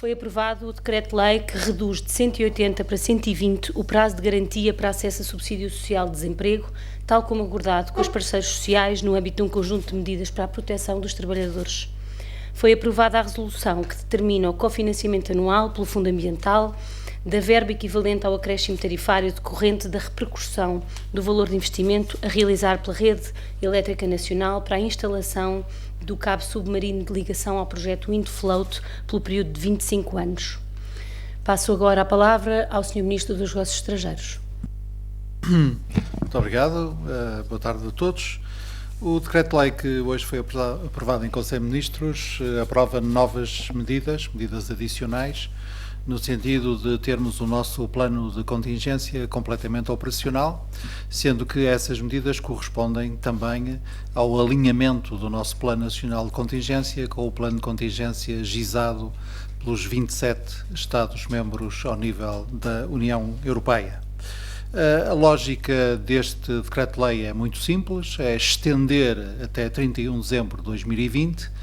Foi aprovado o Decreto-Lei que reduz de 180 para 120 o prazo de garantia para acesso a subsídio social de desemprego, tal como acordado com os parceiros sociais no âmbito de um conjunto de medidas para a proteção dos trabalhadores. Foi aprovada a resolução que determina o cofinanciamento anual pelo Fundo Ambiental da verba equivalente ao acréscimo tarifário decorrente da repercussão do valor de investimento a realizar pela Rede Elétrica Nacional para a instalação do cabo submarino de ligação ao projeto Windfloat pelo período de 25 anos. Passo agora a palavra ao Sr. Ministro dos Negócios Estrangeiros. Muito obrigado. Boa tarde a todos. O Decreto-Lei que hoje foi aprovado em Conselho de Ministros aprova novas medidas adicionais, no sentido de termos o nosso plano de contingência completamente operacional, sendo que essas medidas correspondem também ao alinhamento do nosso Plano Nacional de Contingência com o plano de contingência gizado pelos 27 Estados-membros ao nível da União Europeia. A lógica deste Decreto-Lei é muito simples, é estender até 31 de dezembro de 2020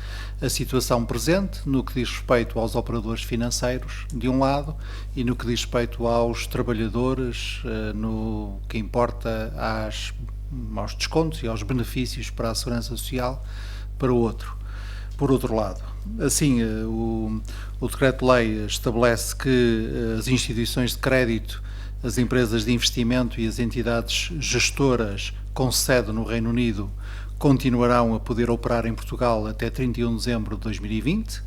a situação presente no que diz respeito aos operadores financeiros, de um lado, e no que diz respeito aos trabalhadores, no que importa aos descontos e aos benefícios para a segurança social, para o outro. Por outro lado, assim, o Decreto-Lei estabelece que as instituições de crédito, as empresas de investimento e as entidades gestoras com sede no Reino Unido continuarão a poder operar em Portugal até 31 de dezembro de 2020,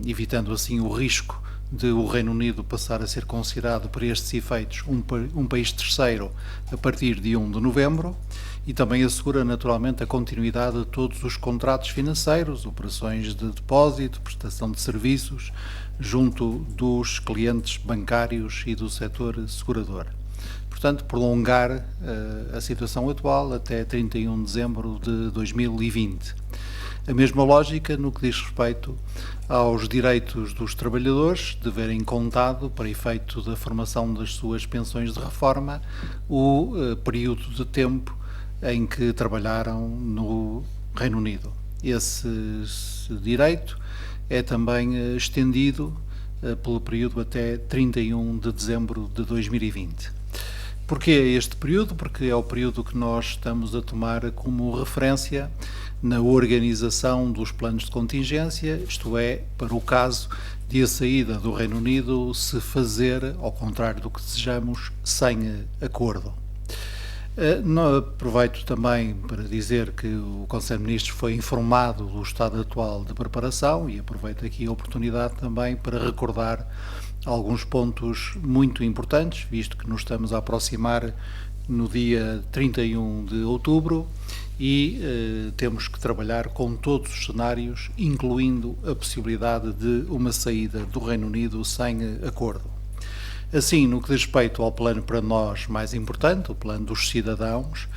evitando assim o risco de o Reino Unido passar a ser considerado por estes efeitos um país terceiro a partir de 1 de novembro, e também assegura naturalmente a continuidade de todos os contratos financeiros, operações de depósito, prestação de serviços, junto dos clientes bancários e do setor segurador. Portanto, prolongar a situação atual até 31 de dezembro de 2020. A mesma lógica no que diz respeito aos direitos dos trabalhadores de verem contado, para efeito da formação das suas pensões de reforma, o período de tempo em que trabalharam no Reino Unido. Esse direito é também estendido pelo período até 31 de dezembro de 2020. Porquê este período? Porque é o período que nós estamos a tomar como referência na organização dos planos de contingência, isto é, para o caso de a saída do Reino Unido se fazer, ao contrário do que desejamos, sem acordo. Aproveito também para dizer que o Conselho de Ministros foi informado do estado atual de preparação e aproveito aqui a oportunidade também para recordar alguns pontos muito importantes, visto que nos estamos a aproximar no dia 31 de outubro e temos que trabalhar com todos os cenários, incluindo a possibilidade de uma saída do Reino Unido sem acordo. Assim, no que diz respeito ao plano para nós mais importante, o plano dos cidadãos,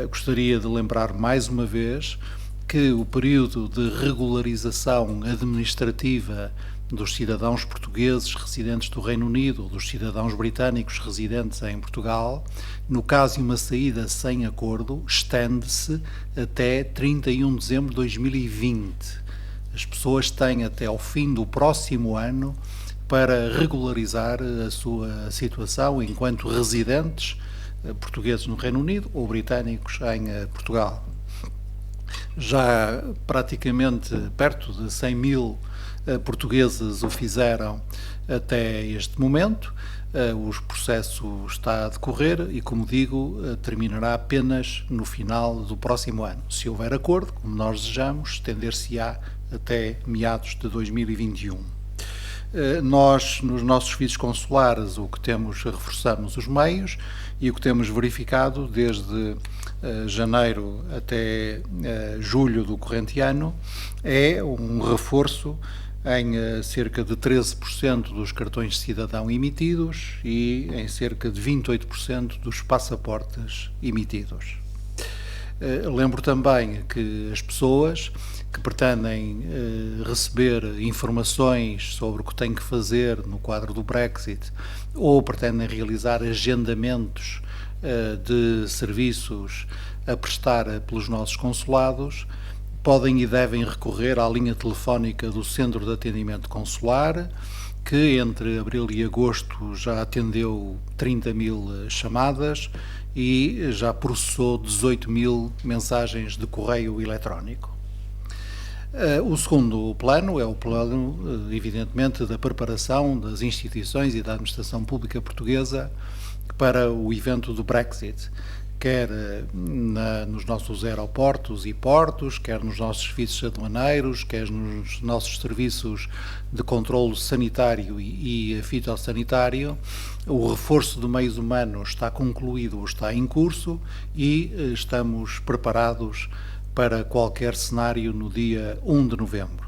gostaria de lembrar mais uma vez que o período de regularização administrativa dos cidadãos portugueses residentes do Reino Unido ou dos cidadãos britânicos residentes em Portugal, no caso de uma saída sem acordo, estende-se até 31 de dezembro de 2020. As pessoas têm até ao fim do próximo ano para regularizar a sua situação enquanto residentes portugueses no Reino Unido ou britânicos em Portugal. Já praticamente perto de 100 mil portugueses o fizeram até este momento. O processo está a decorrer e, como digo, terminará apenas no final do próximo ano. Se houver acordo, como nós desejamos, estender-se-á até meados de 2021. Nós, nos nossos serviços consulares, o que temos, reforçamos os meios e o que temos verificado desde janeiro até julho do corrente ano é um reforço em cerca de 13% dos cartões de cidadão emitidos e em cerca de 28% dos passaportes emitidos. Lembro também que as pessoas que pretendem receber informações sobre o que têm que fazer no quadro do Brexit ou pretendem realizar agendamentos de serviços a prestar pelos nossos consulados podem e devem recorrer à linha telefónica do Centro de Atendimento Consular, que entre abril e agosto já atendeu 30.000 chamadas e já processou 18.000 mensagens de correio eletrónico. O segundo plano é o plano, evidentemente, da preparação das instituições e da administração pública portuguesa para o evento do Brexit, quer nos nossos aeroportos e portos, quer nos nossos serviços aduaneiros, quer nos nossos serviços de controlo sanitário e fitossanitário. O reforço de meios humanos está concluído ou está em curso e estamos preparados para qualquer cenário no dia 1 de novembro.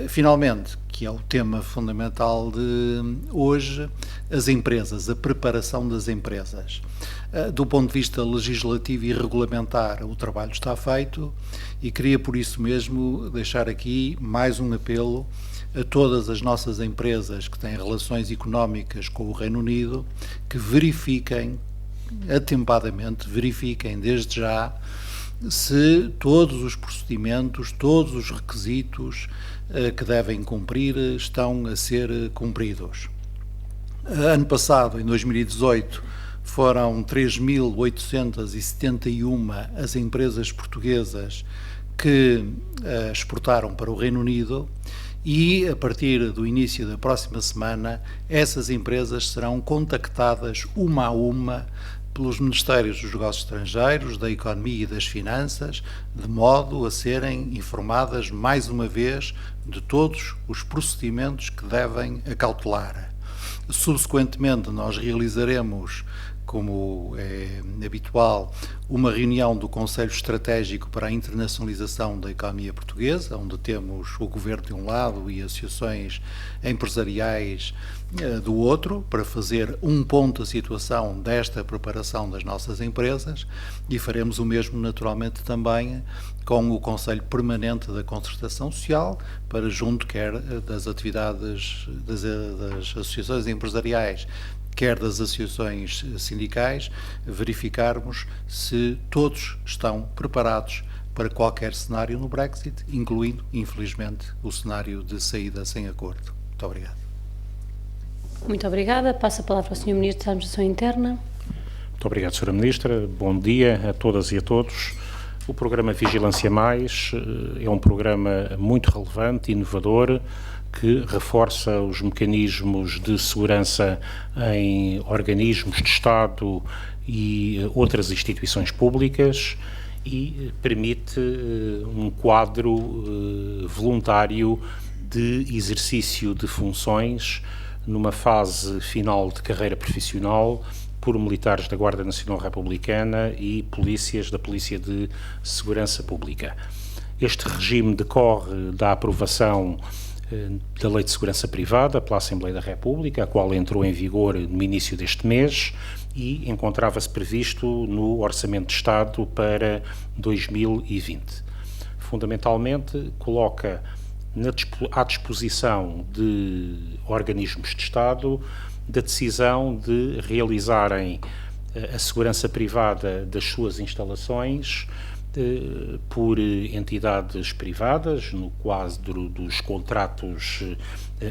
Finalmente, que é o tema fundamental de hoje, as empresas, a preparação das empresas. Do ponto de vista legislativo e regulamentar, o trabalho está feito e queria por isso mesmo deixar aqui mais um apelo a todas as nossas empresas que têm relações económicas com o Reino Unido, que verifiquem atempadamente, verifiquem desde já se todos os procedimentos, todos os requisitos que devem cumprir estão a ser cumpridos. Ano passado, em 2018, foram 3.871 as empresas portuguesas que exportaram para o Reino Unido e, a partir do início da próxima semana, essas empresas serão contactadas uma a uma pelos Ministérios dos Negócios Estrangeiros, da Economia e das Finanças, de modo a serem informadas mais uma vez de todos os procedimentos que devem acautelar. Subsequentemente, nós realizaremos, como é habitual, uma reunião do Conselho Estratégico para a Internacionalização da Economia Portuguesa, onde temos o Governo de um lado e associações empresariais do outro, para fazer um ponto da situação desta preparação das nossas empresas, e faremos o mesmo naturalmente também com o Conselho Permanente da Concertação Social, para junto quer das atividades das associações empresariais, quer das associações sindicais, verificarmos se todos estão preparados para qualquer cenário no Brexit, incluindo, infelizmente, o cenário de saída sem acordo. Muito obrigado. Muito obrigada. Passo a palavra ao Sr. Ministro da Administração Interna. Muito obrigado, Sra. Ministra. Bom dia a todas e a todos. O programa Vigilância Mais é um programa muito relevante, inovador, que reforça os mecanismos de segurança em organismos de Estado e outras instituições públicas e permite um quadro voluntário de exercício de funções numa fase final de carreira profissional por militares da Guarda Nacional Republicana e polícias da Polícia de Segurança Pública. Este regime decorre da aprovação da Lei de Segurança Privada pela Assembleia da República, a qual entrou em vigor no início deste mês e encontrava-se previsto no Orçamento de Estado para 2020. Fundamentalmente, coloca à disposição de organismos de Estado da decisão de realizarem a segurança privada das suas instalações por entidades privadas, no quadro dos contratos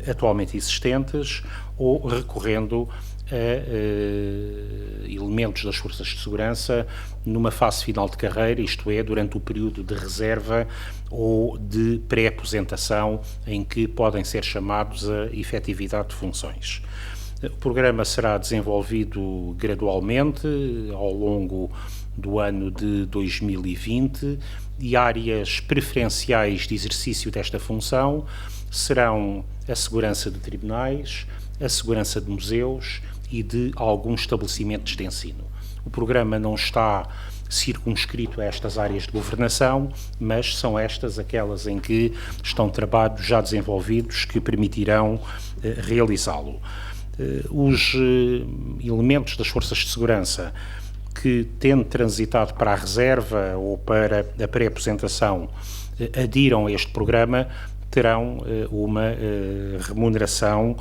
atualmente existentes, ou recorrendo a elementos das forças de segurança numa fase final de carreira, isto é, durante o período de reserva ou de pré-aposentação em que podem ser chamados a efetividade de funções. O programa será desenvolvido gradualmente ao longo do ano de 2020 e áreas preferenciais de exercício desta função serão a segurança de tribunais, a segurança de museus e de alguns estabelecimentos de ensino. O programa não está circunscrito a estas áreas de governação, mas são estas aquelas em que estão trabalhos já desenvolvidos que permitirão realizá-lo. Os elementos das forças de segurança que, tendo transitado para a reserva ou para a pré-aposentação, adiram a este programa, terão uma remuneração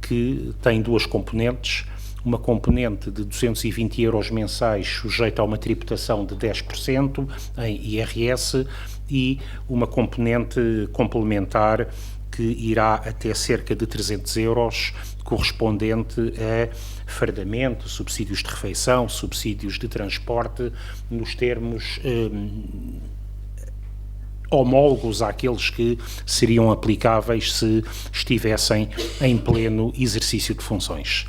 que tem duas componentes. Uma componente de 220 € mensais sujeita a uma tributação de 10% em IRS e uma componente complementar que irá até cerca de 300 euros, correspondente a fardamento, subsídios de refeição, subsídios de transporte, nos termos homólogos àqueles que seriam aplicáveis se estivessem em pleno exercício de funções.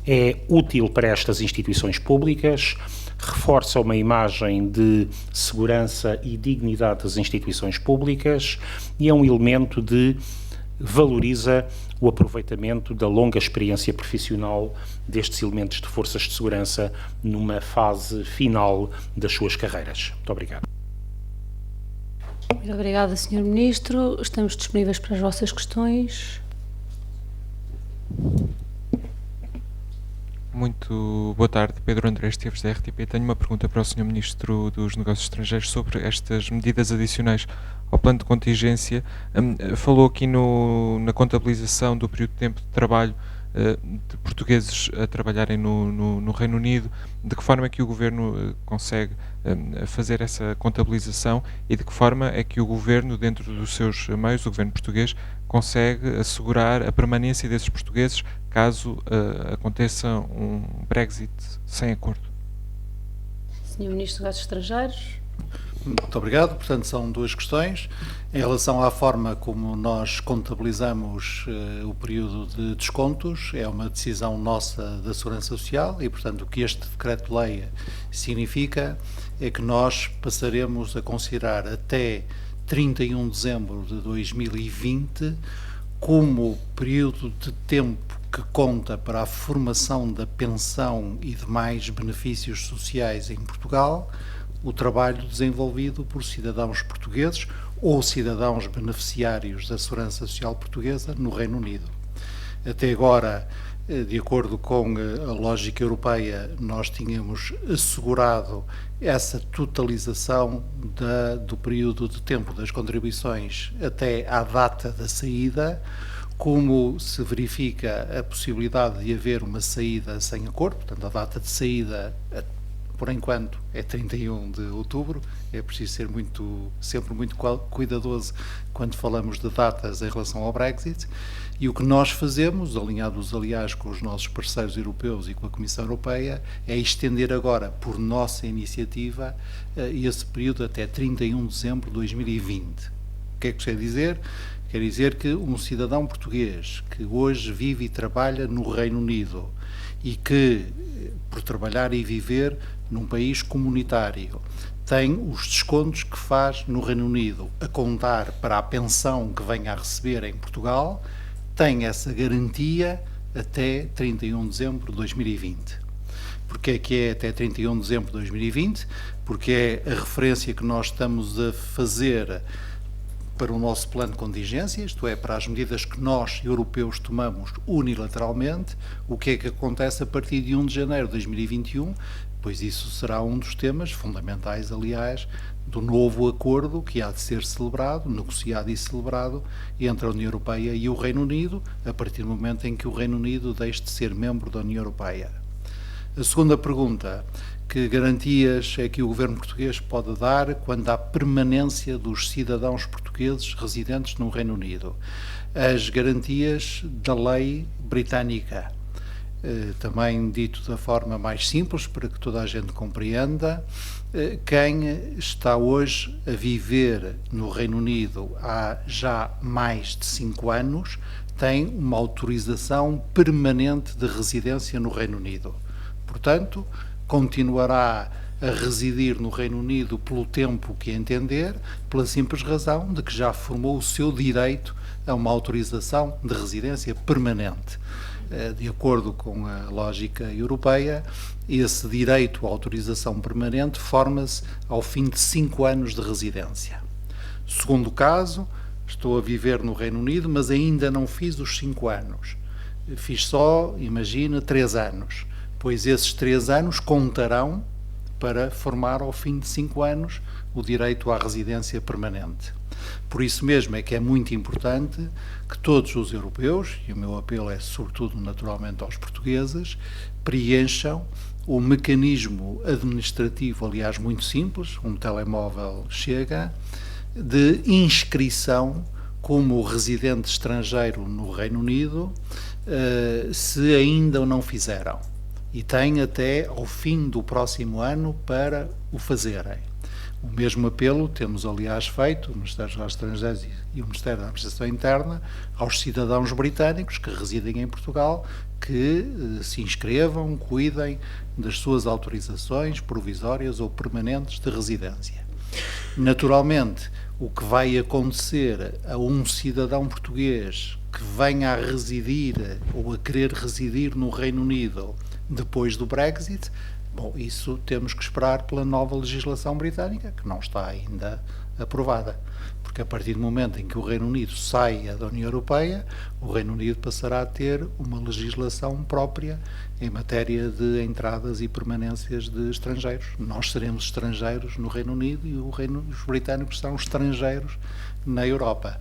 É útil para estas instituições públicas, reforça uma imagem de segurança e dignidade das instituições públicas e é um elemento de valoriza o aproveitamento da longa experiência profissional destes elementos de forças de segurança numa fase final das suas carreiras. Muito obrigado. Muito obrigada, Sr. Ministro. Estamos disponíveis para as vossas questões. Muito boa tarde, Pedro André Esteves, da RTP. Tenho uma pergunta para o Sr. Ministro dos Negócios Estrangeiros sobre estas medidas adicionais ao plano de contingência. Falou aqui na contabilização do período de tempo de trabalho de portugueses a trabalharem no Reino Unido. De que forma é que o Governo consegue fazer essa contabilização e de que forma é que o Governo, dentro dos seus meios, o Governo português, consegue assegurar a permanência desses portugueses caso aconteça um Brexit sem acordo? Sr. Ministro dos Negócios Estrangeiros. Muito obrigado. Portanto, são duas questões. Em relação à forma como nós contabilizamos o período de descontos, é uma decisão nossa da Segurança Social e, portanto, o que este decreto-lei significa é que nós passaremos a considerar até 31 de dezembro de 2020 como período de tempo que conta para a formação da pensão e demais benefícios sociais em Portugal, o trabalho desenvolvido por cidadãos portugueses ou cidadãos beneficiários da Segurança Social Portuguesa no Reino Unido. Até agora, de acordo com a lógica europeia, nós tínhamos assegurado essa totalização do período de tempo das contribuições até à data da saída. Como se verifica a possibilidade de haver uma saída sem acordo, portanto, a data de saída, por enquanto, é 31 de outubro, é preciso ser sempre muito cuidadoso quando falamos de datas em relação ao Brexit, e o que nós fazemos, alinhados aliás com os nossos parceiros europeus e com a Comissão Europeia, é estender agora, por nossa iniciativa, esse período até 31 de dezembro de 2020. O que é que quer dizer? Quer dizer que um cidadão português que hoje vive e trabalha no Reino Unido e que, por trabalhar e viver num país comunitário, tem os descontos que faz no Reino Unido a contar para a pensão que venha a receber em Portugal, tem essa garantia até 31 de dezembro de 2020. Porquê é que é até 31 de dezembro de 2020? Porque é a referência que nós estamos a fazer para o nosso plano de contingência, isto é, para as medidas que nós, europeus, tomamos unilateralmente. O que é que acontece a partir de 1 de janeiro de 2021? Pois isso será um dos temas fundamentais, aliás, do novo acordo que há de ser celebrado, negociado e celebrado entre a União Europeia e o Reino Unido, a partir do momento em que o Reino Unido deixe de ser membro da União Europeia. A segunda pergunta: que garantias é que o Governo português pode dar quanto à permanência dos cidadãos portugueses residentes no Reino Unido? As garantias da lei britânica. Também dito da forma mais simples, para que toda a gente compreenda, quem está hoje a viver no Reino Unido há já mais de 5 anos tem uma autorização permanente de residência no Reino Unido. Portanto, continuará a residir no Reino Unido pelo tempo que entender, pela simples razão de que já formou o seu direito a uma autorização de residência permanente. De acordo com a lógica europeia, esse direito à autorização permanente forma-se ao fim de 5 anos de residência. Segundo caso, estou a viver no Reino Unido, mas ainda não fiz os 5 anos. Fiz só, imagina, 3 anos. Pois esses 3 anos contarão para formar ao fim de 5 anos o direito à residência permanente. Por isso mesmo é que é muito importante que todos os europeus, e o meu apelo é sobretudo naturalmente aos portugueses, preencham o mecanismo administrativo, aliás muito simples, um telemóvel chega, de inscrição como residente estrangeiro no Reino Unido, se ainda o não fizeram. E têm até ao fim do próximo ano para o fazerem. O mesmo apelo temos, aliás, feito, o Ministério dos Estrangeiros e o Ministério da Administração Interna, aos cidadãos britânicos que residem em Portugal, que se inscrevam, cuidem das suas autorizações provisórias ou permanentes de residência. Naturalmente, o que vai acontecer a um cidadão português que venha a residir ou a querer residir no Reino Unido depois do Brexit, bom, isso temos que esperar pela nova legislação britânica, que não está ainda aprovada. Porque a partir do momento em que o Reino Unido saia da União Europeia, o Reino Unido passará a ter uma legislação própria em matéria de entradas e permanências de estrangeiros. Nós seremos estrangeiros no Reino Unido e os britânicos são estrangeiros na Europa.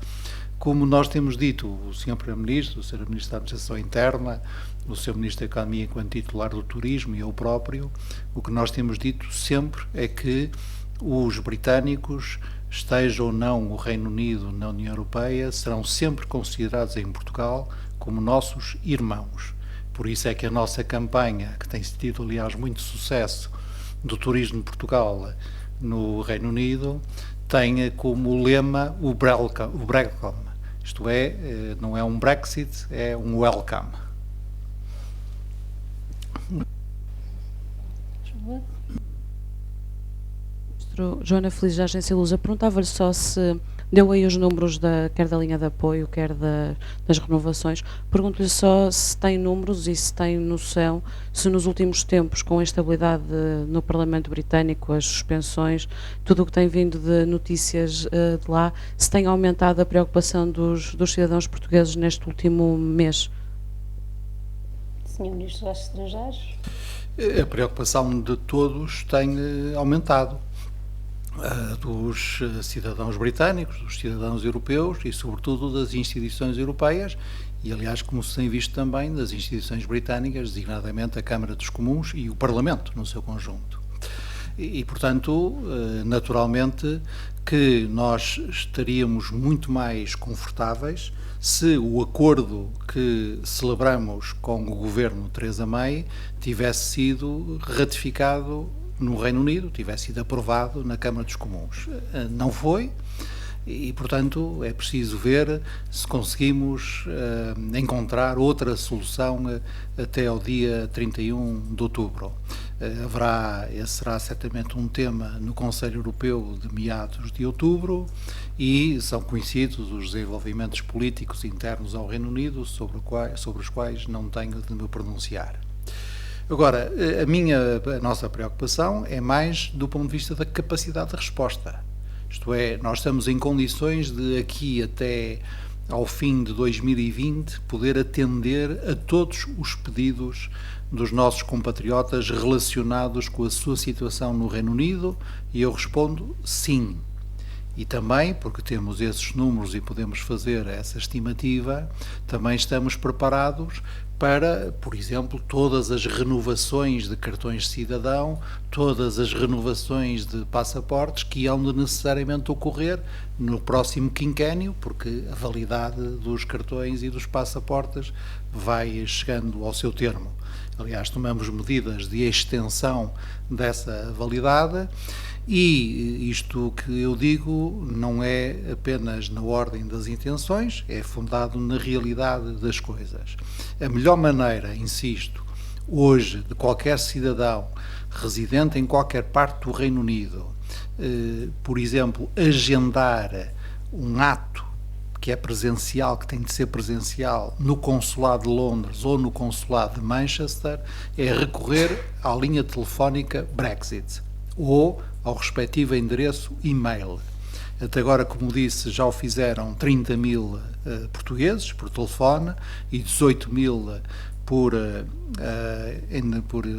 Como nós temos dito, o Sr. Primeiro-Ministro, o Sr. Ministro da Administração Interna, o Sr. Ministro da Economia enquanto titular do Turismo e eu próprio, o que nós temos dito sempre é que os britânicos, esteja ou não o Reino Unido na União Europeia, serão sempre considerados em Portugal como nossos irmãos. Por isso é que a nossa campanha, que tem tido, aliás, muito sucesso, do Turismo de Portugal no Reino Unido, tem como lema o welcome. Isto é, não é um Brexit, é um welcome. Joana Feliz, da Agência Lusa, perguntava-lhe só se deu aí os números quer da linha de apoio, quer das renovações. Pergunto-lhe só se tem números e se tem noção se nos últimos tempos, com a instabilidade no Parlamento Britânico, as suspensões, tudo o que tem vindo de notícias de lá, se tem aumentado a preocupação dos cidadãos portugueses neste último mês. Sr. Ministro dos Negócios Estrangeiros. A preocupação de todos tem aumentado. Dos cidadãos britânicos, dos cidadãos europeus e, sobretudo, das instituições europeias e, aliás, como se tem visto também, das instituições britânicas, designadamente a Câmara dos Comuns e o Parlamento no seu conjunto. E, portanto, naturalmente que nós estaríamos muito mais confortáveis se o acordo que celebramos com o governo Theresa May tivesse sido ratificado no Reino Unido, tivesse sido aprovado na Câmara dos Comuns. Não foi e, portanto, é preciso ver se conseguimos encontrar outra solução até ao dia 31 de outubro. Esse será certamente um tema no Conselho Europeu de meados de outubro e são conhecidos os desenvolvimentos políticos internos ao Reino Unido sobre os quais não tenho de me pronunciar. Agora, a nossa preocupação é mais do ponto de vista da capacidade de resposta. Isto é, nós estamos em condições de aqui até ao fim de 2020 poder atender a todos os pedidos dos nossos compatriotas relacionados com a sua situação no Reino Unido e eu respondo sim. E também, porque temos esses números e podemos fazer essa estimativa, também estamos preparados para, por exemplo, todas as renovações de cartões de cidadão, todas as renovações de passaportes que hão de necessariamente ocorrer no próximo quinquénio, porque a validade dos cartões e dos passaportes vai chegando ao seu termo. Aliás, tomamos medidas de extensão dessa validade e isto que eu digo não é apenas na ordem das intenções, é fundado na realidade das coisas. A melhor maneira, insisto, hoje de qualquer cidadão residente em qualquer parte do Reino Unido, por exemplo, agendar um ato que é presencial, que tem de ser presencial no Consulado de Londres ou no Consulado de Manchester, é recorrer à linha telefónica Brexit ou ao respectivo endereço e-mail. Até agora, como disse, já o fizeram 30 mil portugueses por telefone e 18 mil por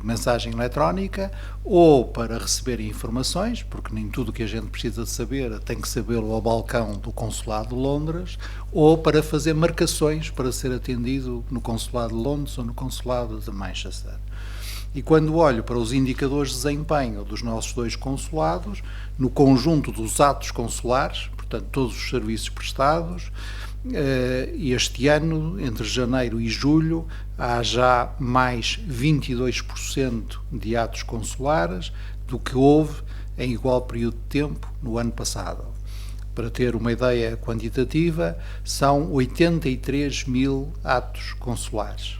mensagem eletrónica, ou para receber informações, porque nem tudo o que a gente precisa de saber tem que sabê-lo ao balcão do Consulado de Londres, ou para fazer marcações para ser atendido no Consulado de Londres ou no Consulado de Manchester. E quando olho para os indicadores de desempenho dos nossos dois consulados, no conjunto dos atos consulares, portanto, todos os serviços prestados. Este ano, entre janeiro e julho, há já mais 22% de atos consulares do que houve em igual período de tempo no ano passado. Para ter uma ideia quantitativa, são 83 mil atos consulares.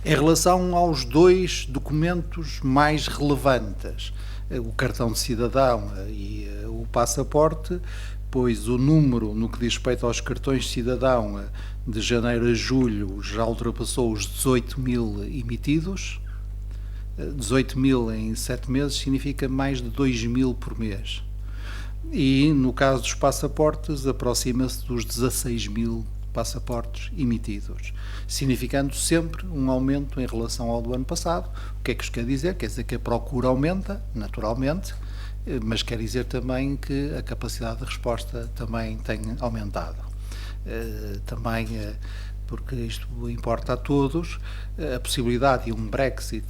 Em relação aos dois documentos mais relevantes, o cartão de cidadão e o passaporte, pois o número, no que diz respeito aos cartões de cidadão, de janeiro a julho já ultrapassou os 18 mil emitidos. 18 mil em 7 meses significa mais de 2 mil por mês. E no caso dos passaportes, aproxima-se dos 16 mil passaportes emitidos, significando sempre um aumento em relação ao do ano passado. O que é que isto quer dizer? Quer dizer que a procura aumenta, naturalmente, mas quer dizer também que a capacidade de resposta também tem aumentado. Também, porque isto importa a todos, a possibilidade de um Brexit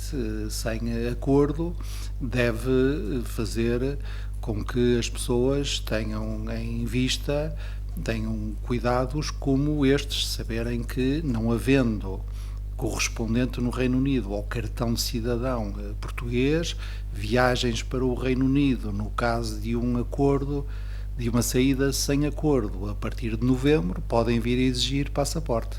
sem acordo deve fazer com que as pessoas tenham em vista, tenham cuidados como estes, saberem que, não havendo correspondente no Reino Unido ao cartão de cidadão português, viagens para o Reino Unido, no caso de um acordo, de uma saída sem acordo, a partir de novembro, podem vir a exigir passaporte.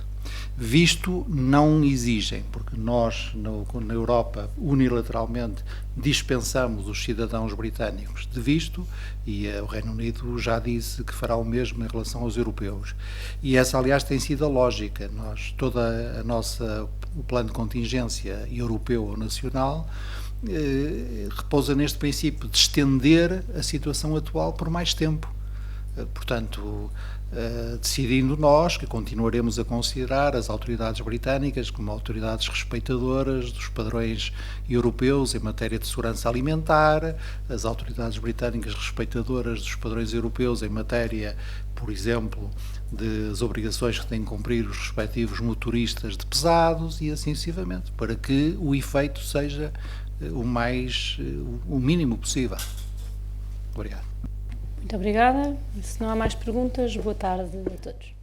Visto não exigem, porque nós, na Europa, unilateralmente dispensamos os cidadãos britânicos de visto, e o Reino Unido já disse que fará o mesmo em relação aos europeus. E essa, aliás, tem sido a lógica. Toda o plano de contingência europeu ou nacional repousa neste princípio de estender a situação atual por mais tempo. Portanto, decidindo nós que continuaremos a considerar as autoridades britânicas como autoridades respeitadoras dos padrões europeus em matéria de segurança alimentar, as autoridades britânicas respeitadoras dos padrões europeus em matéria, por exemplo, das obrigações que têm que cumprir os respectivos motoristas de pesados e assim sucessivamente, para que o efeito seja o mínimo possível. Obrigado. Muito obrigada. Se não há mais perguntas, boa tarde a todos.